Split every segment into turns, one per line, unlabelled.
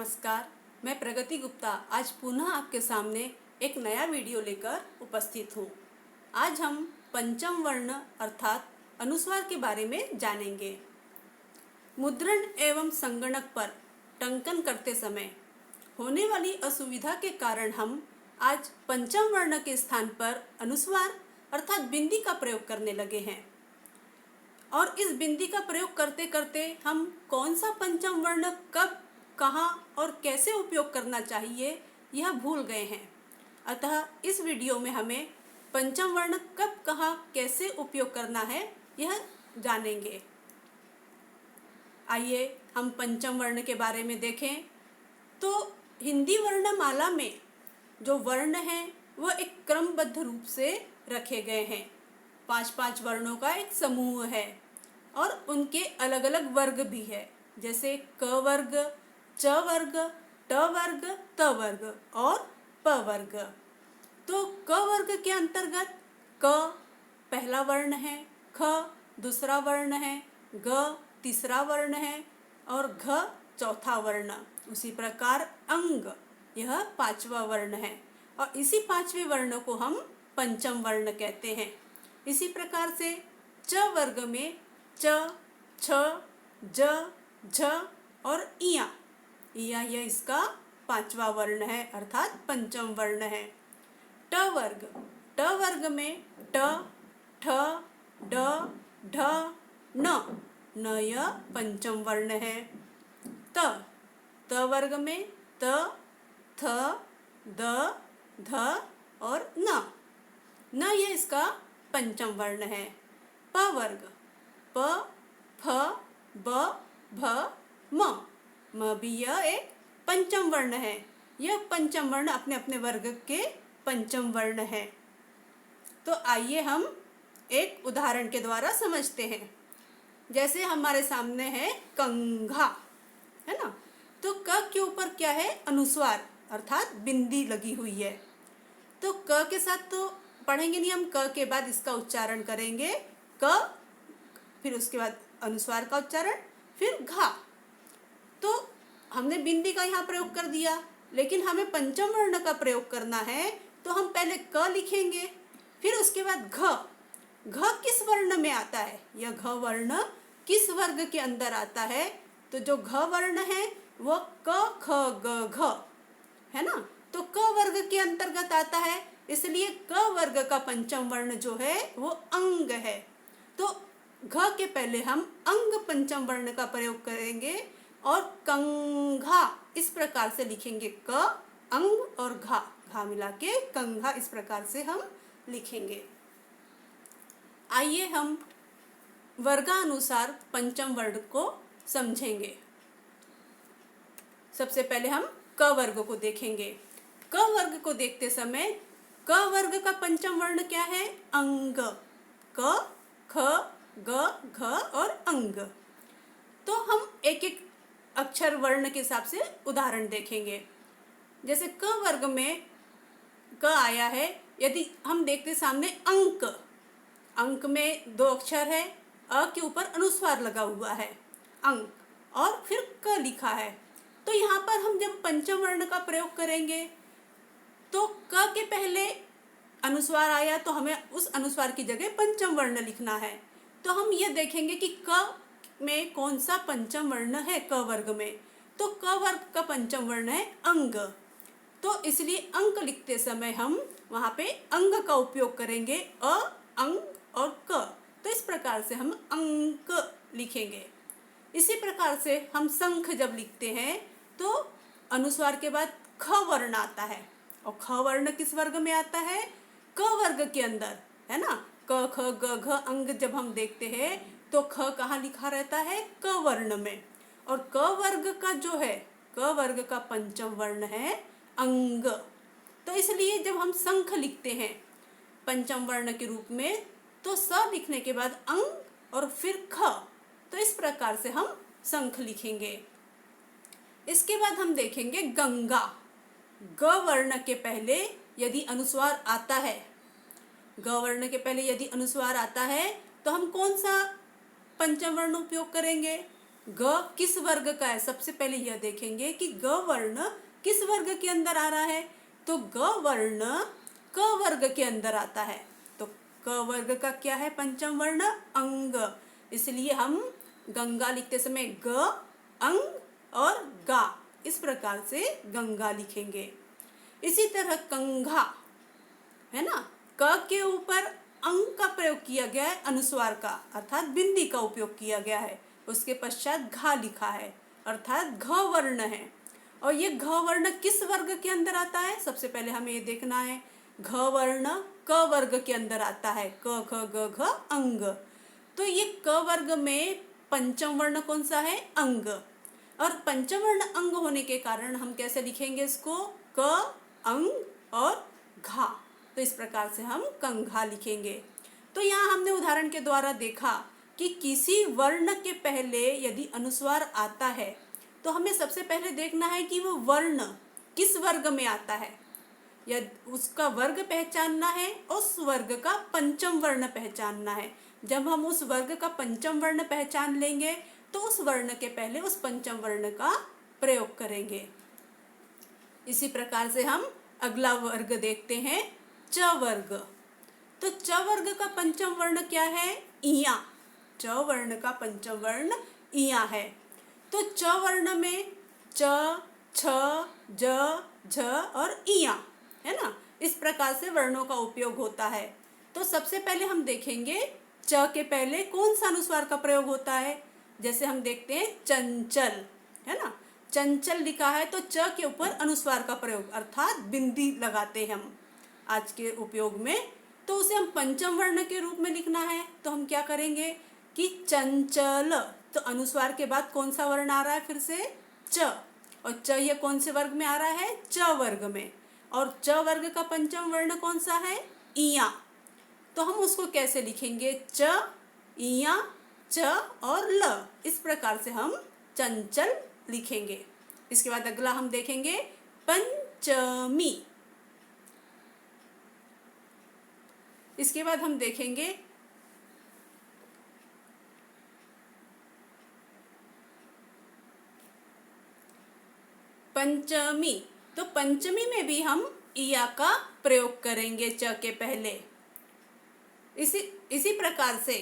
नमस्कार, मैं प्रगति गुप्ता आज पुनः आपके सामने एक नया वीडियो लेकर उपस्थित हूँ। आज हम पंचम वर्ण अर्थात अनुस्वार के बारे में जानेंगे। मुद्रण एवं संगणक पर टंकन करते समय होने वाली असुविधा के कारण हम आज पंचम वर्ण के स्थान पर अनुस्वार अर्थात बिंदी का प्रयोग करने लगे हैं। और इस बिंदी का प्रयोग करते करते हम कौन सा पंचम वर्ण कब, कहाँ और कैसे उपयोग करना चाहिए यह भूल गए हैं। अतः इस वीडियो में हमें पंचम वर्ण कब, कहाँ, कैसे उपयोग करना है यह जानेंगे। आइए हम पंचम वर्ण के बारे में देखें। तो हिंदी वर्णमाला में जो वर्ण हैं वह एक क्रमबद्ध रूप से रखे गए हैं। 5 वर्णों का एक समूह है और उनके अलग अलग वर्ग भी है, जैसे क वर्ग, च वर्ग, ट वर्ग, त वर्ग और प वर्ग। तो क वर्ग के अंतर्गत क पहला वर्ण है, ख दूसरा वर्ण है, ग तीसरा वर्ण है और घ चौथा वर्ण। उसी प्रकार अंग यह 5वां वर्ण है और इसी 5वें वर्ण को हम पंचम वर्ण कहते हैं। इसी प्रकार से च वर्ग में च, छ, ज, झ और इया यह इसका 5वां वर्ण है अर्थात पंचम वर्ण है। ट वर्ग में ट, ठ, ड, ढ, न यह पंचम वर्ण है। त वर्ग में त, थ, द, ध और न यह इसका पंचम वर्ण है। प वर्ग प, फ, ब, भ, म भी यह एक पंचम वर्ण है। यह पंचम वर्ण अपने अपने वर्ग के पंचम वर्ण है। तो आइए हम एक उदाहरण के द्वारा समझते हैं। जैसे हमारे सामने है कंघा, है ना। तो क के ऊपर क्या है, अनुस्वार अर्थात बिंदी लगी हुई है। तो क के साथ तो पढ़ेंगे नहीं, हम क के बाद इसका उच्चारण करेंगे क, फिर उसके बाद अनुस्वार का उच्चारण, फिर घा। तो हमने बिंदी का यहाँ प्रयोग कर दिया, लेकिन हमें पंचम वर्ण का प्रयोग करना है तो हम पहले क लिखेंगे, फिर उसके बाद घ। घ किस वर्ण में आता है, यह घ वर्ण किस वर्ग के अंदर आता है? तो जो घ वर्ण है वह क, ख, ग, घ है ना। तो क वर्ग के अंतर्गत आता है, इसलिए क वर्ग का पंचम वर्ण जो है वो अंग है। तो घ के पहले हम अंग पंचम वर्ण का प्रयोग करेंगे और कंघा इस प्रकार से लिखेंगे, क अंग और घा मिला के कंघा इस प्रकार से हम लिखेंगे। आइए हम वर्गानुसार पंचम वर्ण को समझेंगे। सबसे पहले हम क वर्ग को देखेंगे। क वर्ग को देखते समय क वर्ग का पंचम वर्ण क्या है, अंग। क, ख, ग, घ और अंग। तो हम एक एक अक्षर वर्ण के हिसाब से उदाहरण देखेंगे। जैसे क वर्ग में क आया है, यदि हम देखते सामने अंक में 2 अक्षर है, अ के ऊपर अनुस्वार लगा हुआ है अंक, और फिर क लिखा है। तो यहाँ पर हम जब पंचम वर्ण का प्रयोग करेंगे तो क के पहले अनुस्वार आया तो हमें उस अनुस्वार की जगह पंचम वर्ण लिखना है। तो हम ये देखेंगे कि क में कौन सा पंचम वर्ण है क वर्ग में। तो क वर्ग का पंचम वर्ण है अंग। तो इसलिए अंक लिखते समय हम वहाँ पे अंग का उपयोग करेंगे, अ, अंग और क। तो इस प्रकार से हम अंक लिखेंगे। इसी प्रकार से हम शंख जब लिखते हैं तो अनुस्वार के बाद ख वर्ण आता है, और ख वर्ण किस वर्ग में आता है, क वर्ग के अंदर, है ना। क, ख, ग, घ अंग जब हम देखते हैं तो ख कहाँ लिखा रहता है, क वर्ण में। और क वर्ग का जो है, क वर्ग का पंचम वर्ण है अंग। तो इसलिए जब हम शंख लिखते हैं पंचम वर्ण के रूप में तो स लिखने के बाद अंग और फिर ख। तो इस प्रकार से हम शंख लिखेंगे। इसके बाद हम देखेंगे गंगा। ग वर्ण के पहले यदि अनुस्वार आता है, ग वर्ण के पहले यदि अनुस्वार आता है तो हम कौन सा पंचम वर्ण उपयोग करेंगे, ग किस वर्ग का है, सबसे पहले यह देखेंगे कि ग वर्ण किस वर्ग के अंदर आ रहा है। तो ग वर्ण क वर्ग के अंदर आता है। तो क वर्ग का क्या है, पंचम वर्ण अंग। इसलिए हम गंगा लिखते समय ग अंग और गा इस प्रकार से गंगा लिखेंगे। इसी तरह कंघा है ना, क के ऊपर अंग का प्रयोग किया गया है, अनुस्वार का अर्थात बिंदी का उपयोग किया गया है। उसके पश्चात घा लिखा है अर्थात घ वर्ण है। और ये घ वर्ण किस वर्ग के अंदर आता है, सबसे पहले हमें ये देखना है। घ वर्ण क वर्ग के अंदर आता है, क ख ग घ अंग। तो ये क वर्ग में पंचम वर्ण कौन सा है, अंग। और पंचम वर्ण अंग होने के कारण हम कैसे लिखेंगे इसको, क अंग और घा। तो इस प्रकार से हम कंघा लिखेंगे। तो यहाँ हमने उदाहरण के द्वारा देखा कि किसी वर्ण के पहले यदि अनुस्वार आता है तो हमें सबसे पहले देखना है कि वो वर्ण किस वर्ग में आता है, या उसका वर्ग पहचानना है, उस वर्ग का पंचम वर्ण पहचानना है। जब हम उस वर्ग का पंचम वर्ण पहचान लेंगे तो उस वर्ण के पहले उस पंचम वर्ण का प्रयोग करेंगे। इसी प्रकार से हम अगला वर्ग देखते हैं, च वर्ग। तो च वर्ग का पंचम वर्ण क्या है, इया। च वर्ण का पंचम वर्ण इया है। तो च वर्ण में च, छ, ज, झ और इया है ना, इस प्रकार से वर्णों का उपयोग होता है। तो सबसे पहले हम देखेंगे च के पहले कौन सा अनुस्वार का प्रयोग होता है। जैसे हम देखते हैं चंचल है ना, चंचल लिखा है तो च के ऊपर अनुस्वार का प्रयोग अर्थात बिंदी लगाते हैं हम आज के उपयोग में। तो उसे हम पंचम वर्ण के रूप में लिखना है तो हम क्या करेंगे कि चंचल, तो अनुस्वार के बाद कौन सा वर्ण आ रहा है, फिर से च। और च ये कौन से वर्ग में आ रहा है, च वर्ग में। और च वर्ग का पंचम वर्ण कौन सा है, इया। तो हम उसको कैसे लिखेंगे, च, इया, च और ल, इस प्रकार से हम चंचल लिखेंगे। इसके बाद अगला हम देखेंगे पंचमी। इसके बाद हम देखेंगे पंचमी। तो पंचमी में भी हम इया का प्रयोग करेंगे च के पहले। इसी प्रकार से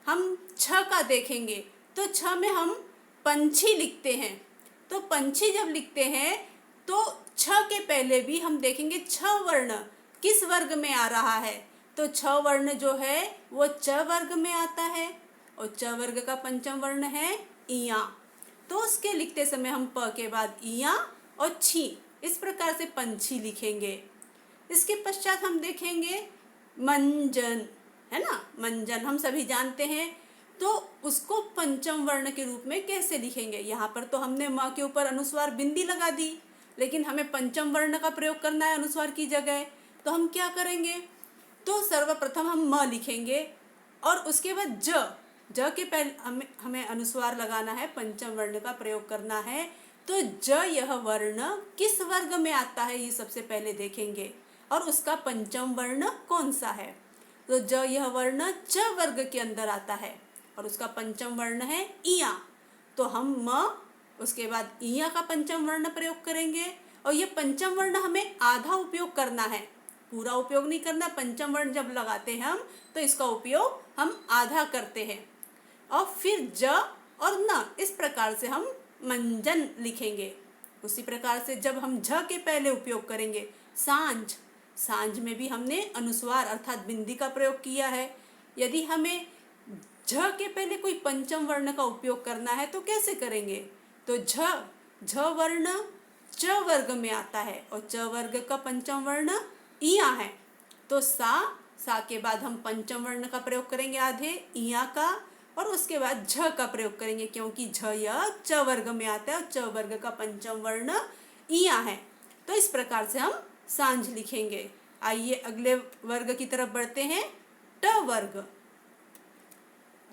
हम छ का देखेंगे तो छ में हम पंछी लिखते हैं। तो पंछी जब लिखते हैं तो छ के पहले भी हम देखेंगे छ वर्ण किस वर्ग में आ रहा है। तो छ वर्ण जो है वो च वर्ग में आता है और च वर्ग का पंचम वर्ण है इया। तो उसके लिखते समय हम प के बाद इया और छी इस प्रकार से पंछी लिखेंगे। इसके पश्चात हम देखेंगे मंजन है ना, मंजन हम सभी जानते हैं। तो उसको पंचम वर्ण के रूप में कैसे लिखेंगे, यहाँ पर तो हमने म के ऊपर अनुस्वार बिंदी लगा दी, लेकिन हमें पंचम वर्ण का प्रयोग करना है अनुस्वार की जगह। तो हम क्या करेंगे, तो सर्वप्रथम हम म लिखेंगे और उसके बाद ज के पहले हमें अनुस्वार लगाना है, पंचम वर्ण का प्रयोग करना है। तो ज यह वर्ण किस वर्ग में आता है ये सबसे पहले देखेंगे और उसका पंचम वर्ण कौन सा है। तो ज यह वर्ण च वर्ग के अंदर आता है और उसका पंचम वर्ण है इया। तो हम म उसके बाद इया का पंचम वर्ण प्रयोग करेंगे और ये पंचम वर्ण हमें आधा उपयोग करना है, पूरा उपयोग नहीं करना। पंचम वर्ण जब लगाते हैं हम तो इसका उपयोग हम आधा करते हैं। और फिर ज और न इस प्रकार से हम मंजन लिखेंगे। उसी प्रकार से जब हम झ के पहले उपयोग करेंगे सांझ, सांझ में भी हमने अनुस्वार अर्थात बिंदी का प्रयोग किया है। यदि हमें झ के पहले कोई पंचम वर्ण का उपयोग करना है तो कैसे करेंगे, तो झ वर्ण च वर्ग में आता है और च वर्ग का पंचम वर्ण इया है। तो सा के बाद हम पंचम वर्ण का प्रयोग करेंगे आधे इया का और उसके बाद झ का प्रयोग करेंगे क्योंकि झ यह च वर्ग में आता है और च वर्ग का पंचम वर्ण इया है। तो इस प्रकार से हम सांझ लिखेंगे। आइए अगले वर्ग की तरफ बढ़ते हैं, ट वर्ग।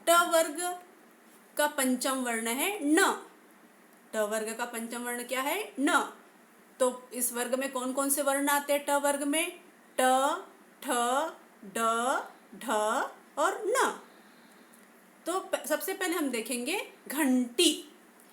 ट वर्ग का पंचम वर्ण है न। ट वर्ग का पंचम वर्ण क्या है, न। तो इस वर्ग में कौन कौन से वर्ण आते हैं ट वर्ग में, ट, ठ, ड, ढ और न। तो सबसे पहले हम देखेंगे घंटी।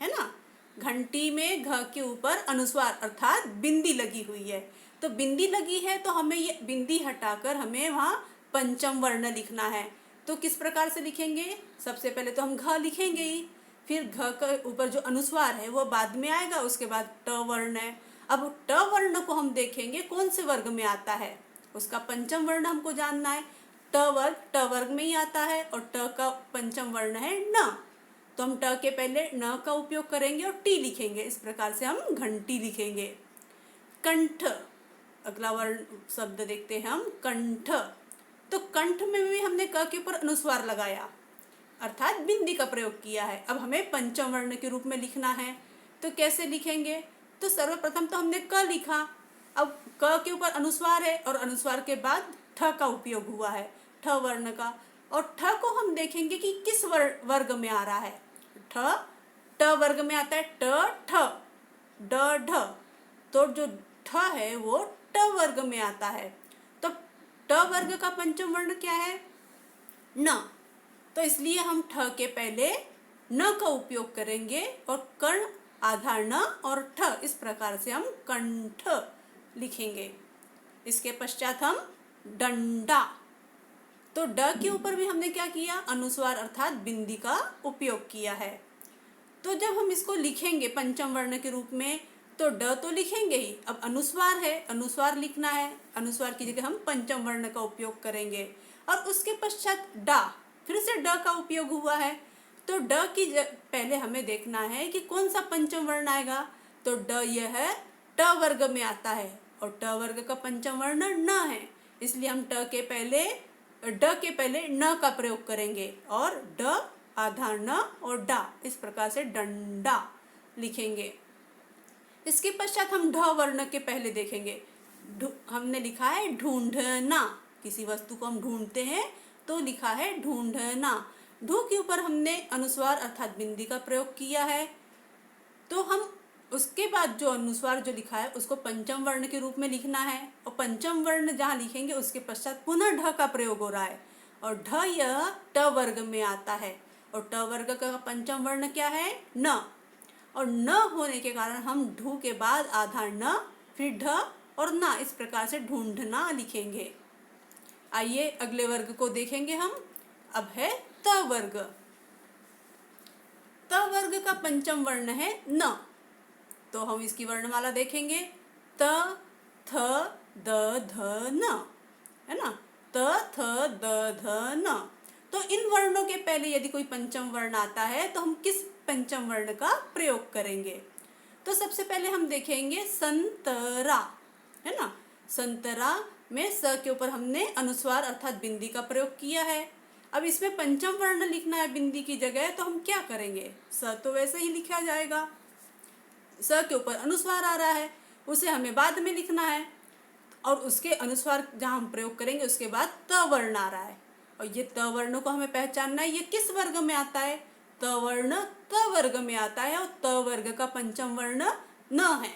है ना। घंटी में घ के ऊपर अनुस्वार अर्थात बिंदी लगी हुई है, तो बिंदी लगी है तो हमें ये बिंदी हटाकर हमें वहाँ पंचम वर्ण लिखना है। तो किस प्रकार से लिखेंगे? सबसे पहले तो हम घ लिखेंगे ही, फिर घ के ऊपर जो अनुस्वार है वो बाद में आएगा, उसके बाद ट वर्ण है। अब ट वर्ण को हम देखेंगे कौन से वर्ग में आता है, उसका पंचम वर्ण हमको जानना है। ट वर्ग में ही आता है और ट का पंचम वर्ण है न, तो हम ट के पहले न का उपयोग करेंगे और टी लिखेंगे। इस प्रकार से हम घंटी लिखेंगे। कंठ, अगला वर्ण शब्द देखते हैं हम कंठ। तो कंठ में भी हमने क के ऊपर अनुस्वार लगाया अर्थात बिंदी का प्रयोग किया है। अब हमें पंचम वर्ण के रूप में लिखना है, तो कैसे लिखेंगे? तो सर्वप्रथम तो हमने क लिखा, अब क के ऊपर अनुस्वार है और अनुस्वार के बाद ठ का उपयोग हुआ है, ठ वर्ण का। और ठ को हम देखेंगे कि किस वर्ग में आ रहा है। ठ ट वर्ग में आता है, ट ठ ड ढ, तो जो ठ है वो ट वर्ग में आता है। तो ट वर्ग का पंचम वर्ण क्या है? न, तो इसलिए हम ठ के पहले न का उपयोग करेंगे और कर्ण आधार न और ठ, इस प्रकार से हम कंठ लिखेंगे। इसके पश्चात हम डंडा, तो ड के ऊपर भी हमने क्या किया? अनुस्वार अर्थात बिंदी का उपयोग किया है। तो जब हम इसको लिखेंगे पंचम वर्ण के रूप में, तो ड तो लिखेंगे ही, अब अनुस्वार है, अनुस्वार लिखना है, अनुस्वार की जगह हम पंचम वर्ण का उपयोग करेंगे। और उसके पश्चात डा, फिर से ड का उपयोग हुआ है, तो ड की पहले हमें देखना है कि कौन सा पंचम वर्ण आएगा। तो ड यह है ट वर्ग में आता है और ट वर्ग का पंचम वर्ण न है, इसलिए हम ड के पहले न का प्रयोग करेंगे और ड आधार न और डा, इस प्रकार से डंडा लिखेंगे। इसके पश्चात हम ढ वर्ण के पहले देखेंगे। हमने लिखा है ढूंढना, किसी वस्तु को हम ढूंढते हैं तो लिखा है ढूंढना। ढू के ऊपर हमने अनुस्वार अर्थात बिंदी का प्रयोग किया है, तो हम उसके बाद जो अनुस्वार जो लिखा है उसको पंचम वर्ण के रूप में लिखना है, और पंचम वर्ण जहाँ लिखेंगे उसके पश्चात पुनः ढ का प्रयोग हो रहा है, और ढ यह ट वर्ग में आता है, और ट वर्ग का पंचम वर्ण क्या है? न, और न होने के कारण हम ढू के बाद आधार न, फिर ढ और ना, इस प्रकार से ढूंढना लिखेंगे। आइए अगले वर्ग को देखेंगे हम। अब है त वर्ग। त वर्ग का पंचम वर्ण है न, तो हम इसकी वर्णमाला देखेंगे। त थ द ध न, है ना, त थ द ध न। तो इन वर्णों के पहले यदि कोई पंचम वर्ण आता है तो हम किस पंचम वर्ण का प्रयोग करेंगे? तो सबसे पहले हम देखेंगे संतरा, है ना। संतरा में स के ऊपर हमने अनुस्वार अर्थात बिंदी का प्रयोग किया है। अब इसमें पंचम वर्ण लिखना है बिंदी की जगह, तो हम क्या करेंगे? स तो वैसे ही लिखा जाएगा, स के ऊपर अनुस्वार आ रहा है, उसे हमें बाद में लिखना है, और उसके अनुस्वार जहाँ हम प्रयोग करेंगे उसके बाद त वर्ण आ रहा है, और ये त वर्ण को हमें पहचानना है, ये किस वर्ग में आता है? त वर्ण त वर्ग में आता है, और त वर्ग का पंचम वर्ण न है,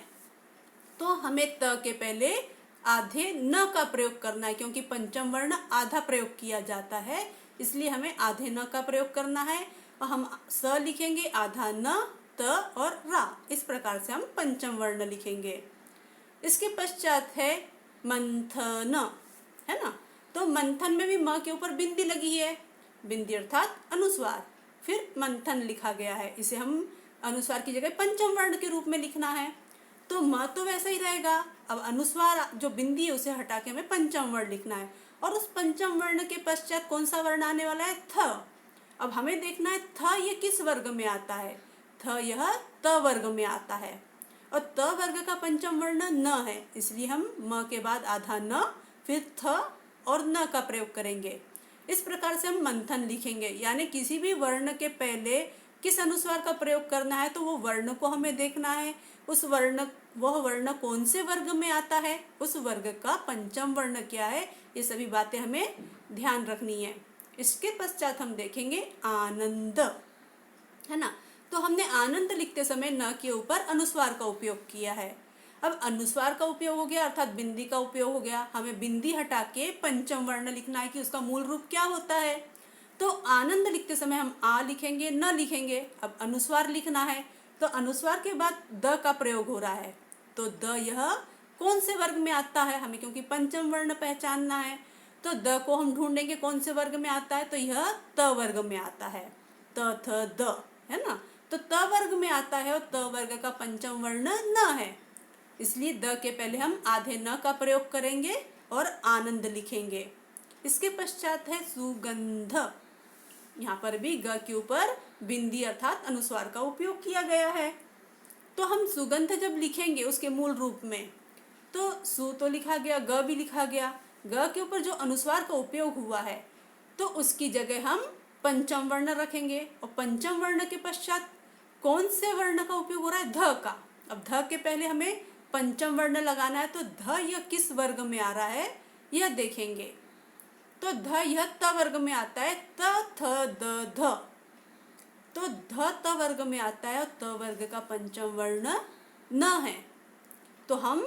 तो हमें त के पहले आधे न का प्रयोग करना है, क्योंकि पंचम वर्ण आधा प्रयोग किया जाता है, इसलिए हमें आधे न का प्रयोग करना है, और हम स लिखेंगे आधा न, त और रा, इस प्रकार से हम पंचम वर्ण लिखेंगे। इसके पश्चात है मंथन, है ना। तो मंथन में भी म के ऊपर बिंदी लगी है, बिंदी अर्थात अनुस्वार, फिर मंथन लिखा गया है, इसे हम अनुस्वार की जगह पंचम वर्ण के रूप में लिखना है, तो म तो वैसा ही रहेगा। अब अनुस्वार जो बिंदी है उसे हटा के हमें पंचम वर्ण लिखना है, और उस पंचम वर्ण के पश्चात कौन सा वर्ण आने वाला है? थ। अब हमें देखना है थ ये किस वर्ग में आता है? थ यह त वर्ग में आता है, और त वर्ग का पंचम वर्ण न है, इसलिए हम म के बाद आधा न, फिर थ और न का प्रयोग करेंगे। इस प्रकार से हम मंथन लिखेंगे, यानी किसी भी वर्ण के पहले किस अनुस्वार का प्रयोग करना है तो वो वर्ण को हमें देखना है, वह वर्ण कौन से वर्ग में आता है, उस वर्ग का पंचम वर्ण क्या है, ये सभी बातें हमें ध्यान रखनी है। इसके पश्चात हम देखेंगे आनंद, है ना। तो हमने आनंद लिखते समय न के ऊपर अनुस्वार का उपयोग किया है। अब अनुस्वार का उपयोग हो गया अर्थात बिंदी का उपयोग हो गया, हमें बिंदी हटा के पंचम वर्ण लिखना है कि उसका मूल रूप क्या होता है। तो आनंद लिखते समय हम आ लिखेंगे, न लिखेंगे। अब अनुस्वार लिखना है तो अनुस्वार के बाद द का प्रयोग हो रहा है, तो द यह कौन से वर्ग में आता है, हमें क्योंकि पंचम वर्ण पहचानना है, तो द को हम ढूंढेंगे कौन से वर्ग में आता है, तो यह त वर्ग में आता है। त थ द है ना, तो त वर्ग में आता है और त वर्ग का पंचम वर्ण न है, इसलिए द के पहले हम आधे न का प्रयोग करेंगे और आनंद लिखेंगे। इसके पश्चात है सुगंध। यहाँ पर भी ग के ऊपर बिंदी अर्थात अनुस्वार का उपयोग किया गया है। तो हम सुगंध जब लिखेंगे उसके मूल रूप में, तो सु तो लिखा गया, ग भी लिखा गया, ग के ऊपर जो अनुस्वार का उपयोग हुआ है तो उसकी जगह हम पंचम वर्ण रखेंगे, और पंचम वर्ण के पश्चात कौन से वर्ण का उपयोग हो रहा है, ध का। अब ध के पहले हमें पंचम वर्ण लगाना है, तो ध यह किस वर्ग में आ रहा है यह देखेंगे। तो ध यह त वर्ग में आता है, त थ द ध, तो ध त वर्ग में आता है और त वर्ग का पंचम वर्ण न है, तो हम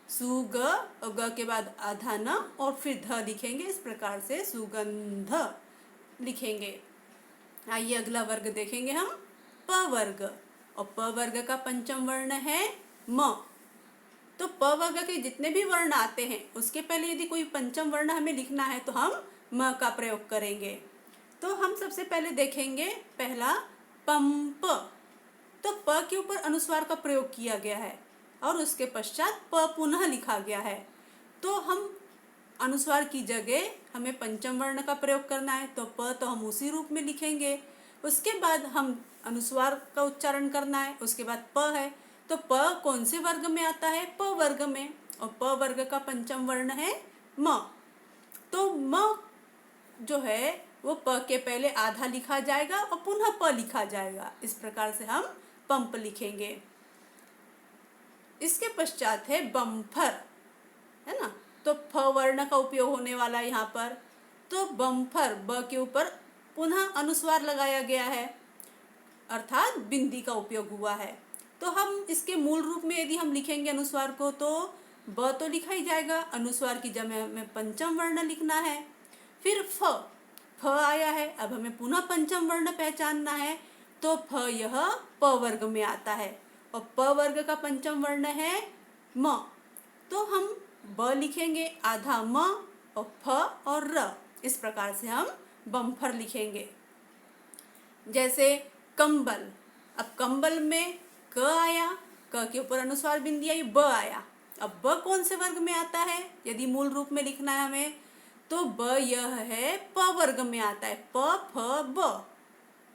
सु ग और ग के बाद आधा न और फिर ध लिखेंगे। इस प्रकार से सुगंध लिखेंगे। आइए अगला वर्ग देखेंगे हम, प वर्ग, और प वर्ग का पंचम वर्ण है म। तो प वर्ग के जितने भी वर्ण आते हैं उसके पहले यदि कोई पंचम वर्ण हमें लिखना है तो हम म का प्रयोग करेंगे। तो हम सबसे पहले देखेंगे पहला पंप, तो प के ऊपर अनुस्वार का प्रयोग किया गया है और उसके पश्चात प पुनः लिखा गया है, तो हम अनुस्वार की जगह हमें पंचम वर्ण का प्रयोग करना है, तो प तो हम उसी रूप में लिखेंगे। उसके बाद हम अनुस्वार का उच्चारण करना है, उसके बाद प है, तो प कौन से वर्ग में आता है, प वर्ग में, और प वर्ग का पंचम वर्ण है म। तो म जो है वो प के पहले आधा लिखा जाएगा और पुनः प लिखा जाएगा। इस प्रकार से हम पंप लिखेंगे। इसके पश्चात है बम्फर, है ना, तो फ वर्ण का उपयोग होने वाला है यहाँ पर, तो बम्फर ब के ऊपर पुनः अनुस्वार लगाया गया है अर्थात बिंदी का उपयोग हुआ है। तो हम इसके मूल रूप में यदि हम लिखेंगे अनुस्वार को, तो ब तो लिखा ही जाएगा, अनुस्वार की जगह हमें पंचम वर्ण लिखना है। फिर फ आया है, अब हमें पुनः पंचम वर्ण पहचानना है, तो फ यह प वर्ग में आता है और प वर्ग का पंचम वर्ण है म, तो हम ब लिखेंगे, आधा म और फ और र। इस प्रकार से हम बम्फर लिखेंगे। जैसे कंबल, अब कंबल में क आया, क के ऊपर अनुस्वार बिंदी आई, ब आया। अब ब कौन से वर्ग में आता है यदि मूल रूप में लिखना है हमें, तो ब यह है प वर्ग में आता है, प फ ब,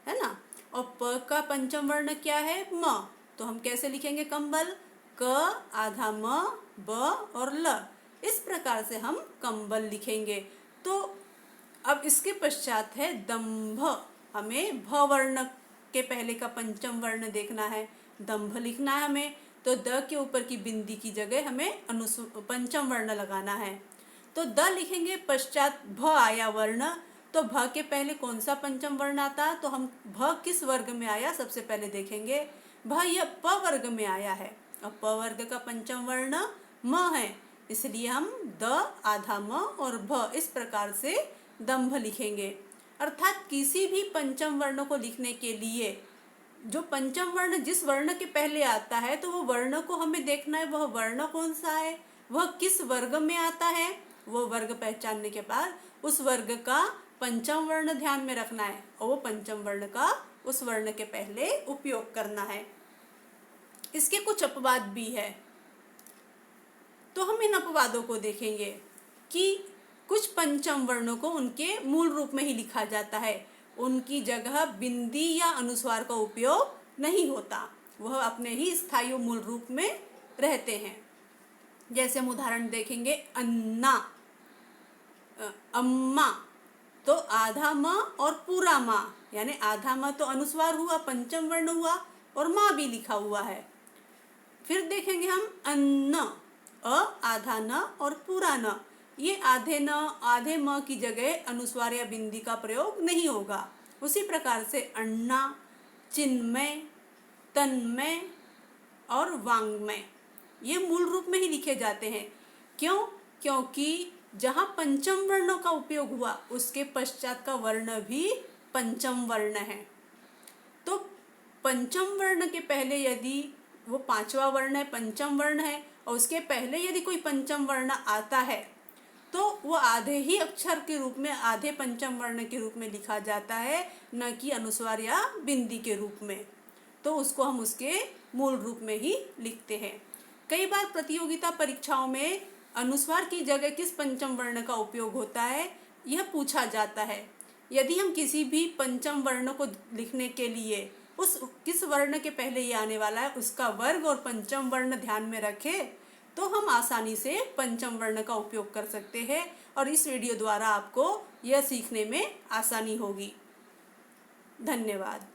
है ना, और प का पंचम वर्ण क्या है, म, तो हम कैसे लिखेंगे कंबल, क आधा म ब और ल। इस प्रकार से हम कंबल लिखेंगे। तो अब इसके पश्चात है दंभ, हमें भ वर्ण के पहले का पंचम वर्ण देखना है, दंभ लिखना है हमें, तो द के ऊपर की बिंदी की जगह हमें पंचम वर्ण लगाना है, तो द लिखेंगे, पश्चात भ आया वर्ण, तो भ के पहले कौन सा पंचम वर्ण आता है, तो हम भ किस वर्ग में आया सबसे पहले देखेंगे। भ यह प वर्ग में आया है और प वर्ग का पंचम वर्ण म है, इसलिए हम द आधा म और भ इस प्रकार से दंभ लिखेंगे। अर्थात किसी भी पंचम वर्ण को लिखने के लिए जो पंचम वर्ण जिस वर्ण के पहले आता है, तो वो वर्ण को हमें देखना है, वह वर्ण कौन सा है, वह किस वर्ग में आता है। वो वर्ग पहचानने के बाद उस वर्ग का पंचम वर्ण ध्यान में रखना है और वो पंचम वर्ण का उस वर्ण के पहले उपयोग करना है। इसके कुछ अपवाद भी है, तो हम इन अपवादों को देखेंगे कि कुछ पंचम वर्णों को उनके मूल रूप में ही लिखा जाता है, उनकी जगह बिंदी या अनुस्वार का उपयोग नहीं होता, वह अपने ही स्थायी मूल रूप में रहते हैं। जैसे हम उदाहरण देखेंगे, अन्ना, अम्मा, तो आधा म और पूरा माँ, यानी आधा म तो अनुस्वार हुआ, पंचम वर्ण हुआ और माँ भी लिखा हुआ है। फिर देखेंगे हम अन्न, आधा न और पूरा न, ये आधे न आधे म की जगह अनुस्वार या बिंदी का प्रयोग नहीं होगा। उसी प्रकार से अन्ना, चिन्मय, तन्मय और वांग्मय, ये मूल रूप में ही लिखे जाते हैं। क्यों? क्योंकि जहाँ पंचम वर्णों का उपयोग हुआ उसके पश्चात का वर्ण भी पंचम वर्ण है। तो पंचम वर्ण के पहले यदि वो पांचवा वर्ण है, पंचम वर्ण है, और उसके पहले यदि कोई पंचम वर्ण आता है तो वो आधे ही अक्षर के रूप में, आधे पंचम वर्ण के रूप में लिखा जाता है, न कि अनुस्वार या बिंदी के रूप में। तो उसको हम उसके मूल रूप में ही लिखते हैं। कई बार प्रतियोगिता परीक्षाओं में अनुस्वार की जगह किस पंचम वर्ण का उपयोग होता है, यह पूछा जाता है। यदि हम किसी भी पंचम वर्ण को लिखने के लिए उस किस वर्ण के पहले ये आने वाला है उसका वर्ग और पंचम वर्ण ध्यान में रखें तो हम आसानी से पंचम वर्ण का उपयोग कर सकते हैं, और इस वीडियो द्वारा आपको यह सीखने में आसानी होगी। धन्यवाद।